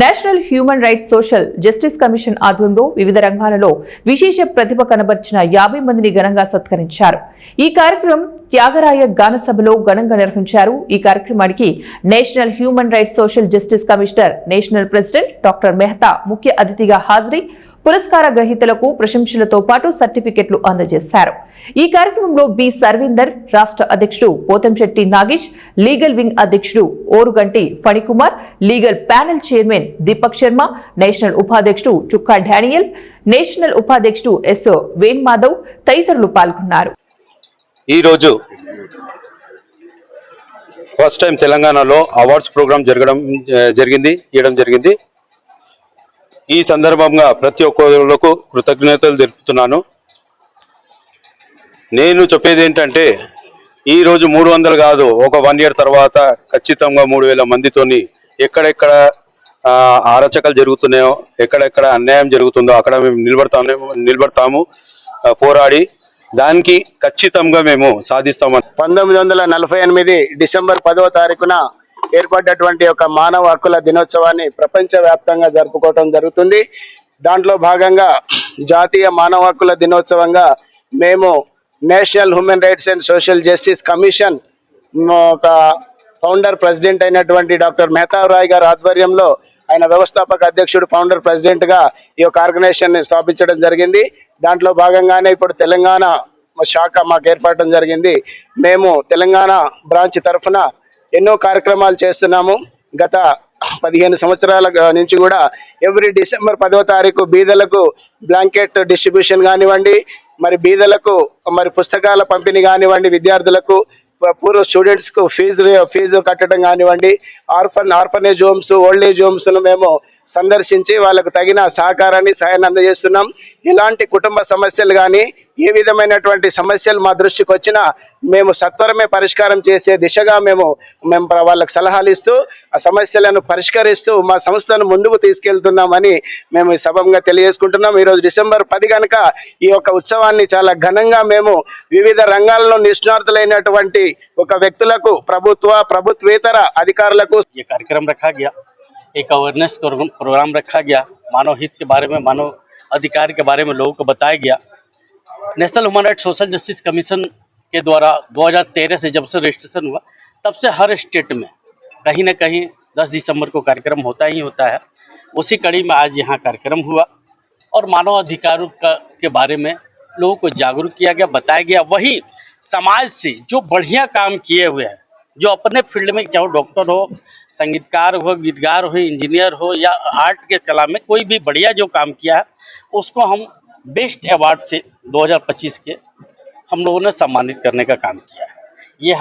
National human rights social justice commission ఆధ్వర్యంలో వివిధ రంగాలలో విశేష ప్రతిభ కనబర్చిన 50 మందిని ఘనంగా సత్కరించారు. ఈ కార్యక్రమం త్యాగరాయ గాన సభలో ఘనంగా నిర్వహించారు. ఈ కార్యక్రమానికి national human rights social justice commissioner national president doctor Mehta ముఖ్య అతిథిగా హాజరై పురస్కార గ్రహీతలకు ప్రశంసలతో పాటు సర్టిఫికెట్లు అందజేశారు. ఈ కార్యక్రమంలో బి సర్వీందర్, రాష్ట్ర అధ్యక్షుడు పోతంశెట్టి నాగేష్, లీగల్ వింగ్ అధ్యక్షుడు Oruganti Phanikumar, legal panel chairman Deepak Sharma, national ఉపాధ్యక్షుడు చుక్కా డానియల్, నేషనల్ ఉపాధ్యక్షుడు ఎస్ వేణ్ మాధవ్ తదితరులు పాల్గొన్నారు. ఈ రోజు ఫస్ట్ టైం తెలంగాణలో అవార్డ్స్ ప్రోగ్రామ్ చేయడం జరిగింది. ఈ సందర్భంగా ప్రతి ఒక్కరికి కృతజ్ఞతలు తెలుపుతున్నాను. నేను చెప్పేది ఏంటంటే ఈ రోజు 300 కాదు, ఒక 1 year తర్వాత ఖచ్చితంగా 3000 మందితోని ఎక్కడెక్కడ అరాచకాలు జరుగుతున్నాయో, ఎక్కడెక్కడ అన్యాయం జరుగుతుందో అక్కడ మేము నిలబడతాము పోరాడి దానికి ఖచ్చితంగా మేము సాధిస్తామని. 1948 డిసెంబర్ 10వ తారీఖున ఏర్పడ్డటువంటి ఒక మానవ హక్కుల దినోత్సవాన్ని ప్రపంచవ్యాప్తంగా జరుపుకోవడం జరుగుతుంది. దాంట్లో భాగంగా జాతీయ మానవ హక్కుల దినోత్సవంగా మేము national human rights and social justice commission ఒక ఫౌండర్ ప్రెసిడెంట్ అయినటువంటి డాక్టర్ మెహతా రాయ్ గారి ఆధ్వర్యంలో, ఆయన వ్యవస్థాపక అధ్యక్షుడు ఫౌండర్ ప్రెసిడెంట్గా ఈ యొక్క ఆర్గనైజేషన్ స్థాపించడం జరిగింది. దాంట్లో భాగంగానే ఇప్పుడు తెలంగాణ శాఖ మాకు ఏర్పడడం జరిగింది. మేము తెలంగాణ బ్రాంచ్ తరఫున ఎన్నో కార్యక్రమాలు చేస్తున్నాము. గత 15 సంవత్సరాల నుంచి కూడా ఎవ్రీ డిసెంబర్ 10వ తారీఖు బీదలకు బ్లాంకెట్ డిస్ట్రిబ్యూషన్ కానివ్వండి, మరి బీదలకు మరి పుస్తకాల పంపిణీ కానివ్వండి, విద్యార్థులకు పూర్వ స్టూడెంట్స్కు ఫీజు కట్టడం కానివ్వండి, ఆర్ఫనేజ్ హోమ్స్, ఓల్డ్ ఏజ్ హోమ్స్ను మేము సందర్శించి వాళ్ళకు తగిన సహకారాన్ని సాయాన్ని అందజేస్తున్నాం. ఇలాంటి కుటుంబ సమస్యలు కానీ ఏ విధమైనటువంటి సమస్యలు మా దృష్టికి వచ్చినా మేము సత్వరమే పరిష్కారం చేసే దిశగా మేము వాళ్ళకు సలహాలు ఇస్తూ ఆ సమస్యలను పరిష్కరిస్తూ మా సంస్థను ముందుకు తీసుకెళ్తున్నామని మేము ఈ సభంగా తెలియజేసుకుంటున్నాం. ఈరోజు డిసెంబర్ 10 కనుక ఈ యొక్క ఉత్సవాన్ని చాలా ఘనంగా మేము వివిధ రంగాల్లో నిష్ణాతులైనటువంటి ఒక వ్యక్తులకు, ప్రభుత్వేతర అధికారులకు ये कार्यक्रम रखा गया, एक अवेयरनेस प्रोग्राम रखा गया, मानव हित के बारे में, मानव अधिकार के बारे में लोगों को बताया गया. National human rights social justice commission के द्वारा 2013 से जब से रजिस्ट्रेशन हुआ तब से हर स्टेट में कहीं न कहीं 10 दिसंबर को कार्यक्रम होता ही होता है. उसी कड़ी में आज यहाँ कार्यक्रम हुआ और मानव अधिकारों के बारे में लोगों को जागरूक किया गया, बताया गया. वही समाज से जो बढ़िया काम किए हुए हैं, जो अपने फील्ड में, चाहे डॉक्टर हो, संगीतकार हो, गीतकार हो, इंजीनियर हो या आर्ट के कला में कोई भी बढ़िया जो काम किया है उसको हम बेस्ट अवार्ड से 2025 के हम लोगों ने सम्मानित करने का काम किया है.